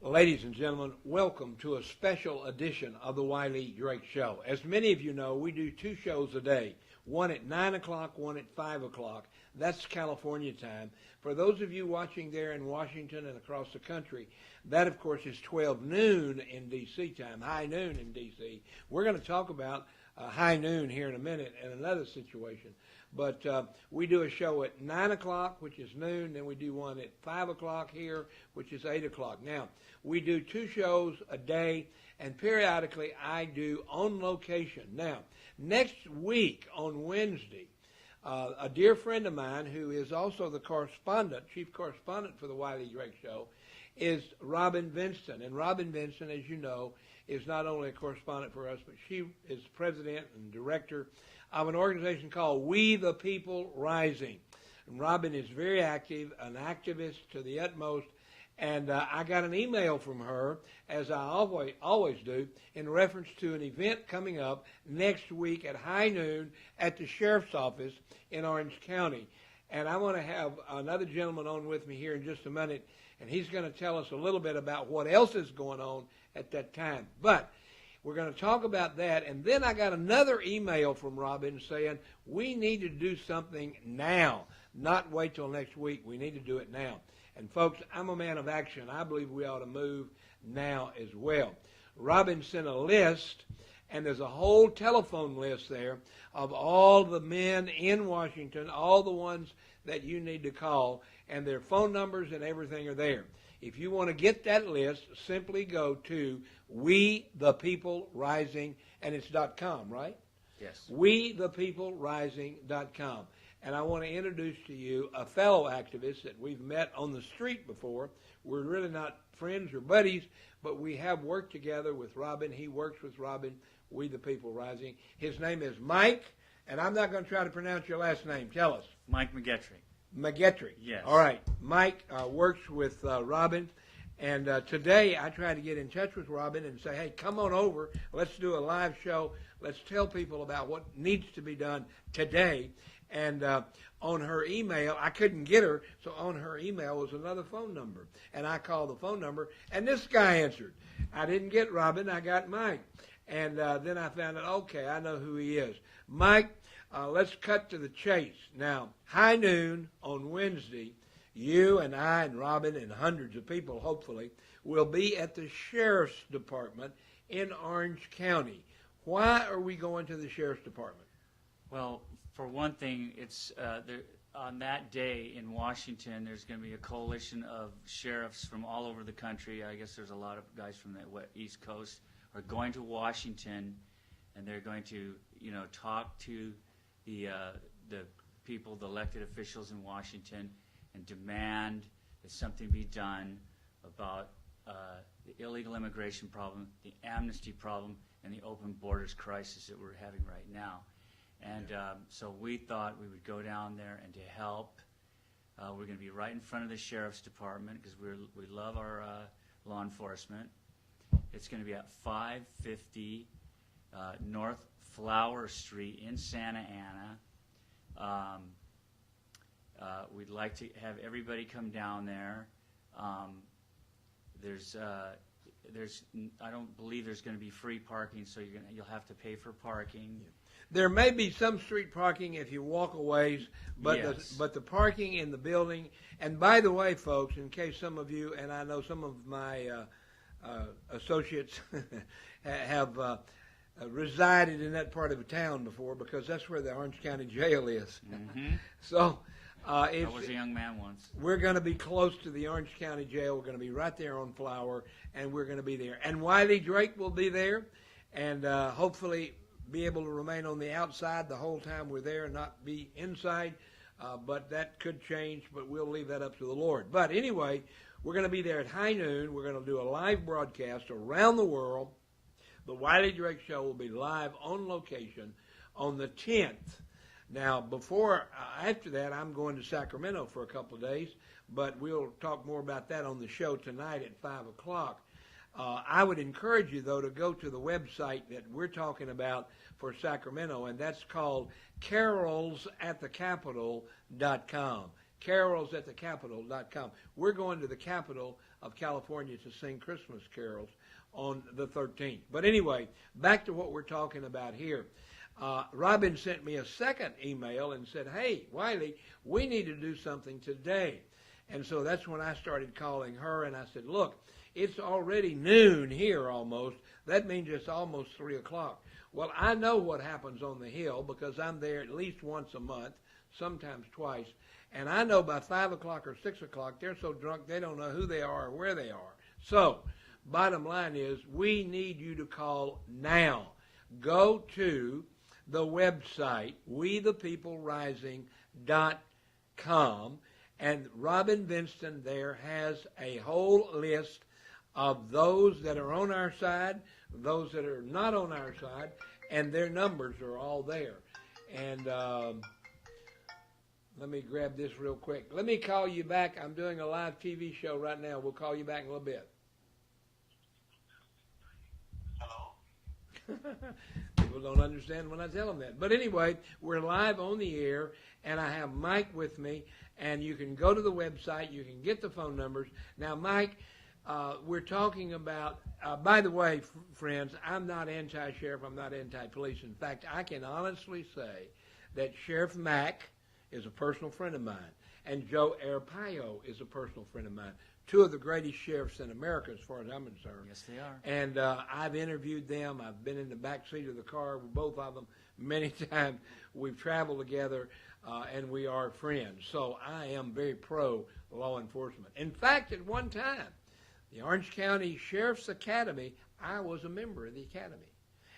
Ladies and gentlemen, welcome to a special edition of the Wiley Drake Show. As many of you know, we do two shows a day, one at 9 o'clock, one at 5 o'clock. That's California time. For those of you watching there in Washington and across the country, that, of course, is 12 noon in D.C. time, high noon in D.C. We're going to talk about high noon here in a minute in another situation. But we do a show at 9 o'clock, which is noon, then we do one at 5 o'clock here, which is 8 o'clock. Now, we do two shows a day, and periodically I do on location. Now, next week on Wednesday, a dear friend of mine who is also the chief correspondent for the Wiley Drake Show, is Robin Vincent. And Robin Vincent, as you know, is not only a correspondent for us, but she is president and director of an organization called We the People Rising. And Robin is very active, an activist to the utmost, and I got an email from her, as I always do, in reference to an event coming up next week at high noon at the sheriff's office in Orange County. And I want to have another gentleman on with me here in just a minute, and he's going to tell us a little bit about what else is going on at that time. But we're going to talk about that, and then I got another email from Robin saying we need to do something now, not wait till next week. We need to do it now. And folks, I'm a man of action. I believe we ought to move now as well. Robin sent a list, and there's a whole telephone list there of all the men in Washington, all the ones that you need to call, and their phone numbers and everything are there. If you want to get that list, simply go to We the People Rising, and it's .com, right? Yes. WeThePeopleRising.com. And I want to introduce to you a fellow activist that we've met on the street before. We're really not friends or buddies, but we have worked together with Robin. He works with Robin, We the People Rising. His name is Mike, and I'm not going to try to pronounce your last name. Tell us. Mike McGetry. McGetry. Yes. All right. Mike works with Robin, and today I tried to get in touch with Robin and say, hey, come on over. Let's do a live show. Let's tell people about what needs to be done today. And on her email, I couldn't get her, so on her email was another phone number. And I called the phone number, and this guy answered. I didn't get Robin, I got Mike. And then I found out, okay, I know who he is. Mike, let's cut to the chase. Now, high noon on Wednesday, you and I and Robin and hundreds of people, hopefully, will be at the Sheriff's Department in Orange County. Why are we going to the Sheriff's Department? Well, for one thing, it's on that day in Washington, there's going to be a coalition of sheriffs from all over the country. I guess there's a lot of guys from the East Coast are going to Washington, and they're going to, talk to the people, the elected officials in Washington, and demand that something be done about the illegal immigration problem, the amnesty problem, and the open borders crisis that we're having right now. And so we thought we would go down there and to help. We're going to be right in front of the Sheriff's Department because we love our law enforcement. It's going to be at 550 North Flower Street in Santa Ana. We'd like to have everybody come down there. I don't believe there's going to be free parking, so you'll have to pay for parking. Yeah. There may be some street parking if you walk a ways, but Yes. the parking in the building. And by the way, folks, in case some of you, and I know some of my associates have resided in that part of the town before, because that's where the Orange County Jail is. Mm-hmm. So I was a young man once. we're going to be close to the Orange County Jail. We're going to be right there on Flower, and we're going to be there. And Wiley Drake will be there, and hopefully be able to remain on the outside the whole time we're there and not be inside. But that could change, but we'll leave that up to the Lord. But anyway, we're going to be there at high noon. We're going to do a live broadcast around the world. The Wiley Drake Show will be live on location on the 10th. Now, after that, I'm going to Sacramento for a couple of days, but we'll talk more about that on the show tonight at 5 o'clock. I would encourage you, though, to go to the website that we're talking about for Sacramento, and that's called carolsatthecapital.com. carolsatthecapital.com. We're going to the capital of California to sing Christmas carols on the 13th. But anyway, back to what we're talking about here. Robin sent me a second email and said, hey, Wiley, we need to do something today. And so that's when I started calling her, and I said, look, it's already noon here almost. That means it's almost 3 o'clock. Well, I know what happens on the Hill because I'm there at least once a month, sometimes twice. And I know by 5 o'clock or 6 o'clock, they're so drunk they don't know who they are or where they are. So, bottom line is, we need you to call now. Go to the website, wethepeoplerising.com, and Robin Vinston there has a whole list of those that are on our side, those that are not on our side, and their numbers are all there. And let me grab this real quick. Let me call you back. I'm doing a live TV show right now. We'll call you back in a little bit. Hello? People don't understand when I tell them that. But anyway, we're live on the air, and I have Mike with me, and you can go to the website. You can get the phone numbers. Now, Mike, we're talking about, by the way, friends, I'm not anti-sheriff. I'm not anti-police. In fact, I can honestly say that Sheriff Mack is a personal friend of mine, and Joe Arpaio is a personal friend of mine. Two of the greatest sheriffs in America, as far as I'm concerned. Yes, they are. And I've interviewed them. I've been in the back seat of the car with both of them many times. We've traveled together, and we are friends. So I am very pro law enforcement. In fact, at one time, the Orange County Sheriff's Academy, I was a member of the academy.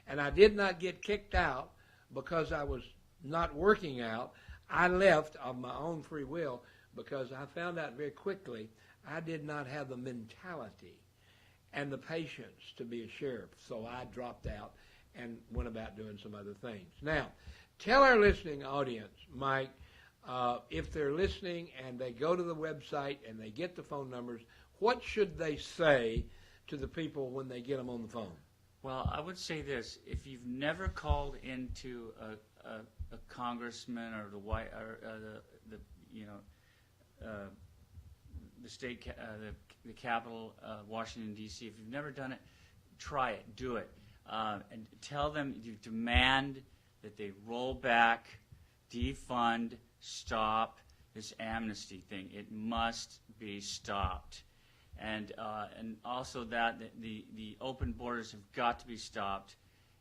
And I did not get kicked out because I was not working out. I left of my own free will because I found out very quickly I did not have the mentality and the patience to be a sheriff. So I dropped out and went about doing some other things. Now, tell our listening audience, Mike, if they're listening and they go to the website and they get the phone numbers, what should they say to the people when they get them on the phone? Well, I would say this: if you've never called into a congressman or the state, the capital, Washington D.C., if you've never done it, try it, do it, and tell them you demand that they roll back, defund, stop this amnesty thing. It must be stopped. And also that the open borders have got to be stopped.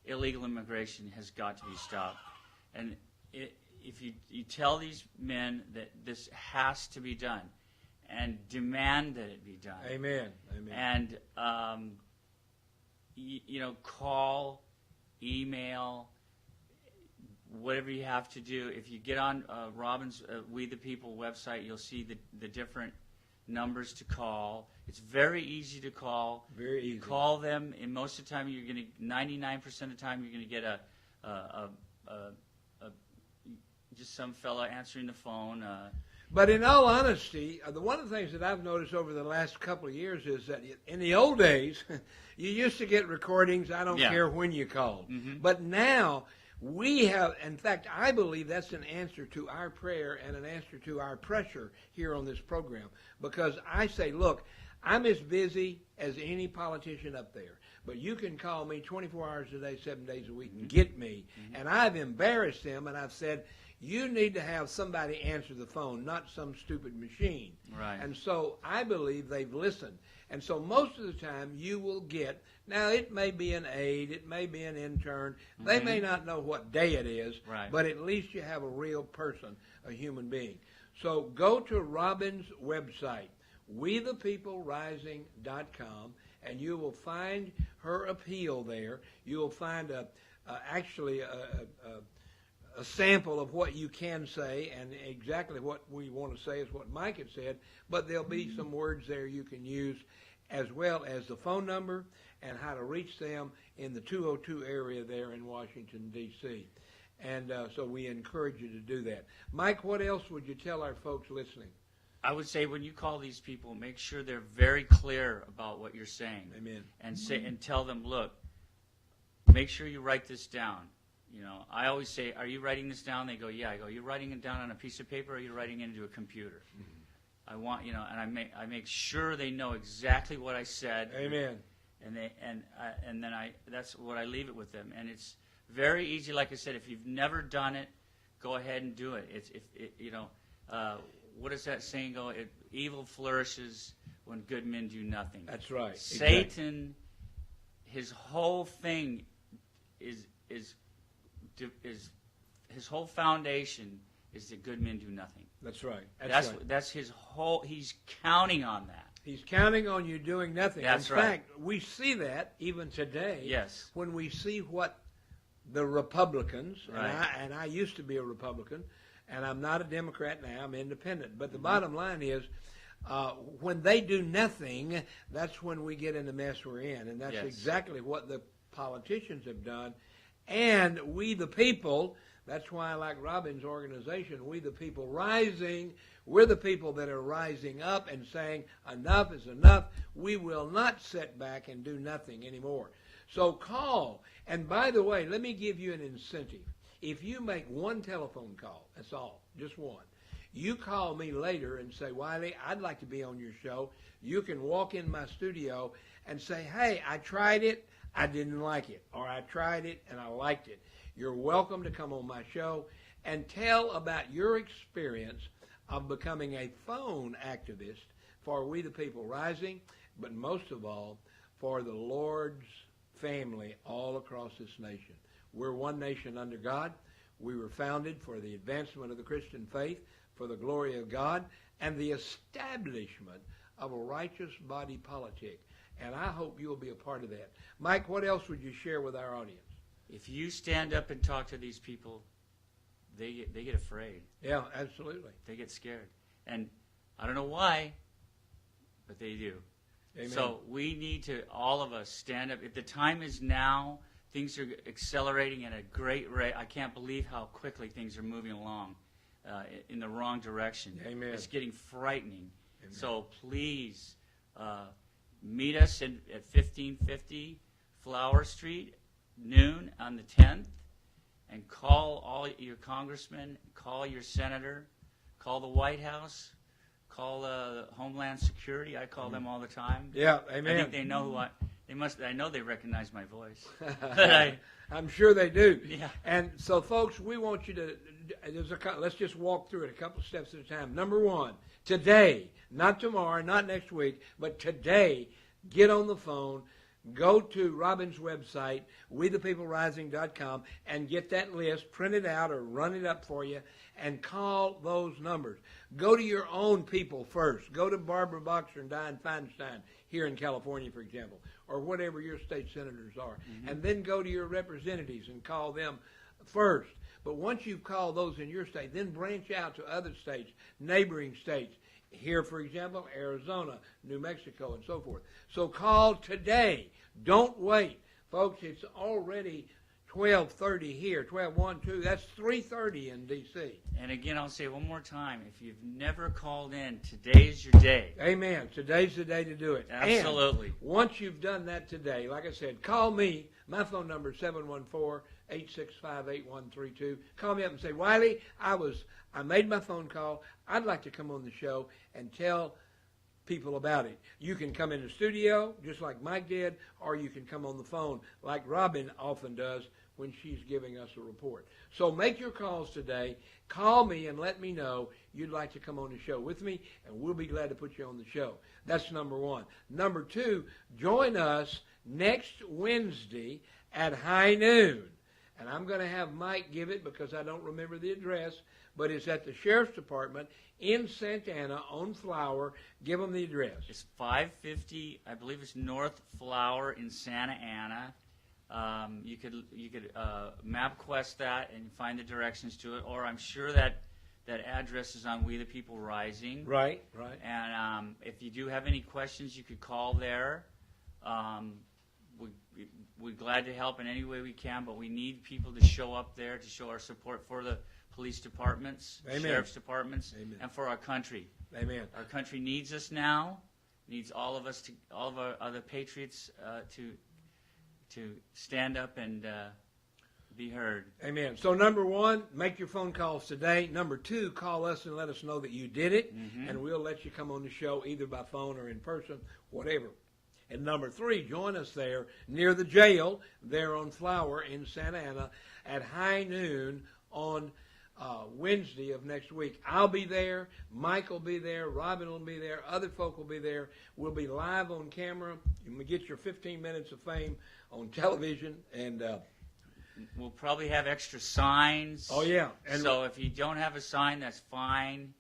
Illegal immigration has got to be stopped. And if you tell these men that this has to be done and demand that it be done. Amen. Amen. And, call, email, whatever you have to do. If you get on Robin's We the People website, you'll see the different numbers to call. It's very easy to call. Very easy. You call them, and most of the time 99% of the time you're going to get just some fella answering the phone. But in all honesty, one of the things that I've noticed over the last couple of years is that in the old days, you used to get recordings, I don't care when you called. Mm-hmm. But now, we have, in fact, I believe that's an answer to our prayer and an answer to our pressure here on this program. Because I say, look, I'm as busy as any politician up there. But you can call me 24 hours a day, 7 days a week and get me. Mm-hmm. And I've embarrassed them, and I've said, you need to have somebody answer the phone, not some stupid machine. Right. And so I believe they've listened. And so most of the time you will get, now it may be an aide, it may be an intern, they may not know what day it is, right, but at least you have a real person, a human being. So go to Robin's website, wethepeoplerising.com, and you will find her appeal there. You will find actually a sample of what you can say, and exactly what we want to say is what Mike had said, but there'll be some words there you can use, as well as the phone number and how to reach them in the 202 area there in Washington, D.C. And so we encourage you to do that. Mike, what else would you tell our folks listening? I would say when you call these people, make sure they're very clear about what you're saying. Amen. And tell them, look, make sure you write this down. I always say, are you writing this down? They go, yeah. I go, you're writing it down on a piece of paper or are you writing it into a computer? I want, and I make sure they know exactly what I said. Amen. And then that's what I leave it with them. And it's very easy. Like I said, if you've never done it, go ahead and do it. What does that saying go? Evil flourishes when good men do nothing. That's right. Satan, his whole thing is his whole foundation is that good men do nothing. That's right. That's his whole. He's counting on that. He's counting on you doing nothing. That's In right. fact, we see that even today. Yes. When we see what the Republicans, Right. and I used to be a Republican, and I'm not a Democrat now, I'm independent. But the bottom line is, when they do nothing, that's when we get in the mess we're in. And that's Yes. exactly what the politicians have done. And we the people, that's why I like Robin's organization, We the People Rising. We're the people that are rising up and saying enough is enough. We will not sit back and do nothing anymore. So call. And by the way, let me give you an incentive. If you make one telephone call, that's all, just one. You call me later and say, Wiley, I'd like to be on your show. You can walk in my studio and say, hey, I tried it, I didn't like it. Or I tried it and I liked it. You're welcome to come on my show and tell about your experience of becoming a phone activist for We the People Rising, but most of all, for the Lord's family all across this nation. We're one nation under God. We were founded for the advancement of the Christian faith, for the glory of God, and the establishment of a righteous body politic. And I hope you'll be a part of that. Mike, what else would you share with our audience? If you stand up and talk to these people, they get afraid. Yeah, absolutely. They get scared. And I don't know why, but they do. Amen. So we need to, all of us, stand up. If the time is now, things are accelerating at a great rate. I can't believe how quickly things are moving along in the wrong direction. Amen. It's getting frightening. Amen. So please meet us at 1550 Flower Street, noon on the 10th, and call all your congressmen, call your senator, call the White House, call Homeland Security. I call them all the time. Yeah, amen. I think they know who I know they recognize my voice. But I'm sure they do. Yeah. And so, folks, we want you to, let's just walk through it a couple steps at a time. Number one, today, not tomorrow, not next week, but today, get on the phone, go to Robin's website, WeThePeopleRising.com, and get that list, print it out or run it up for you, and call those numbers. Go to your own people first. Go to Barbara Boxer and Dianne Feinstein here in California, for example, or whatever your state senators are. Mm-hmm. And then go to your representatives and call them first. But once you've called those in your state, then branch out to other states, neighboring states. Here, for example, Arizona, New Mexico, and so forth. So call today. Don't wait. Folks, it's already 12:30 here, 12:12. That's 3:30 in D.C. And again, I'll say one more time, if you've never called in, today's your day. Amen. Today's the day to do it. Absolutely. And once you've done that today, like I said, call me. My phone number is 714-865-8132. Call me up and say, Wiley, I made my phone call. I'd like to come on the show and tell people about it. You can come in the studio, just like Mike did, or you can come on the phone like Robin often does when she's giving us a report. So make your calls today. Call me and let me know you'd like to come on the show with me, and we'll be glad to put you on the show. That's number one. Number two, join us next Wednesday at high noon. And I'm going to have Mike give it because I don't remember the address, but it's at the Sheriff's Department in Santa Ana on Flower. Give them the address. It's 550, I believe it's North Flower in Santa Ana. You could MapQuest that and find the directions to it, or I'm sure that address is on We the People Rising. Right. And if you do have any questions, you could call there. We're glad to help in any way we can, but we need people to show up there to show our support for the police departments, Amen. sheriff's departments, Amen. and for our country. Amen. Our country needs us now, needs all of us, all of our other patriots to stand up and be heard. Amen. So number one, make your phone calls today. Number two, call us and let us know that you did it, and we'll let you come on the show either by phone or in person, whatever. And number three, join us there near the jail there on Flower in Santa Ana at high noon on Wednesday of next week. I'll be there. Mike will be there. Robin will be there. Other folk will be there. We'll be live on camera. You can get your 15 minutes of fame on television. And we'll probably have extra signs. oh, yeah. And so if you don't have a sign, that's fine.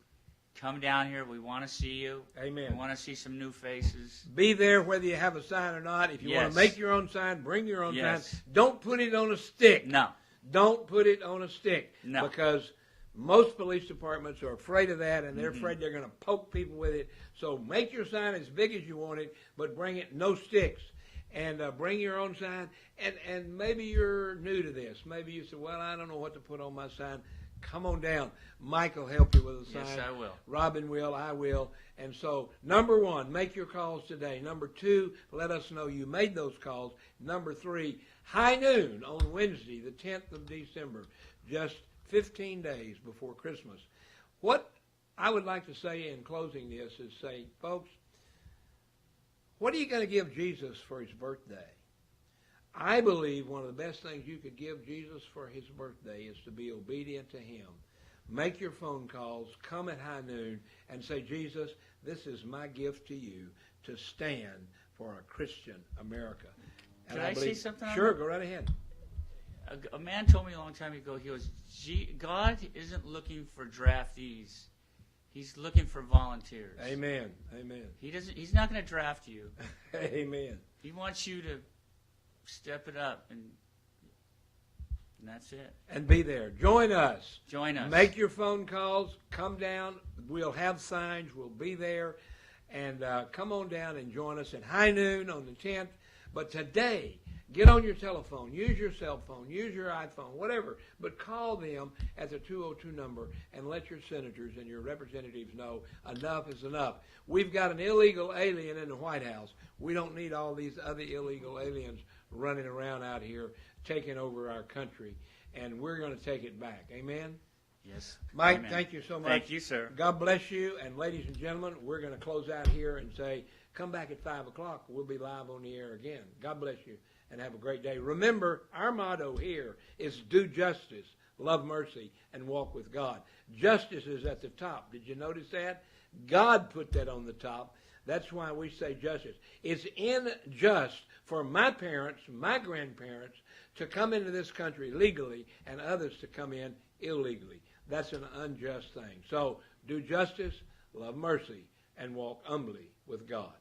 Come down here. We want to see you. Amen. We want to see some new faces. Be there whether you have a sign or not. If you want Yes. to make your own sign, bring your own Yes. sign. Don't put it on a stick. No. Don't put it on a stick. No. Because most police departments are afraid of that, and they're Mm-hmm. afraid they're going to poke people with it. So make your sign as big as you want it, but bring it no sticks. And bring your own sign. And maybe you're new to this. Maybe you say, well, I don't know what to put on my sign. Come on down. Mike will help you with a sign. Yes, I will. Robin will. I will. And so, number one, make your calls today. Number two, let us know you made those calls. Number three, high noon on Wednesday, the 10th of December, just 15 days before Christmas. What I would like to say in closing this is say, folks, what are you going to give Jesus for his birthday? I believe one of the best things you could give Jesus for his birthday is to be obedient to him. Make your phone calls, come at high noon, and say, Jesus, this is my gift to you to stand for a Christian America. And Can I say something on Sure, that? go right ahead. A man told me a long time ago, he goes, God isn't looking for draftees. He's looking for volunteers. Amen. Amen. He's not going to draft you. Amen. He wants you to step it up, and that's it. And be there. Join us. Join us. Make your phone calls. Come down. We'll have signs. We'll be there. And come on down and join us at high noon on the 10th. But today, get on your telephone. Use your cell phone. Use your iPhone, whatever. But call them at the 202 number and let your senators and your representatives know enough is enough. We've got an illegal alien in the White House. We don't need all these other illegal aliens running around out here taking over our country. And we're going to take it back. Amen? Yes. Mike, Amen. thank you so much. Thank you, sir. God bless you. And ladies and gentlemen, we're going to close out here and say, come back at 5 o'clock. We'll be live on the air again. God bless you and have a great day. Remember, our motto here is do justice, love mercy, and walk with God. Justice is at the top. Did you notice that? God put that on the top. That's why we say justice. It's unjust for my parents, my grandparents, to come into this country legally and others to come in illegally. That's an unjust thing. So do justice, love mercy, and walk humbly with God.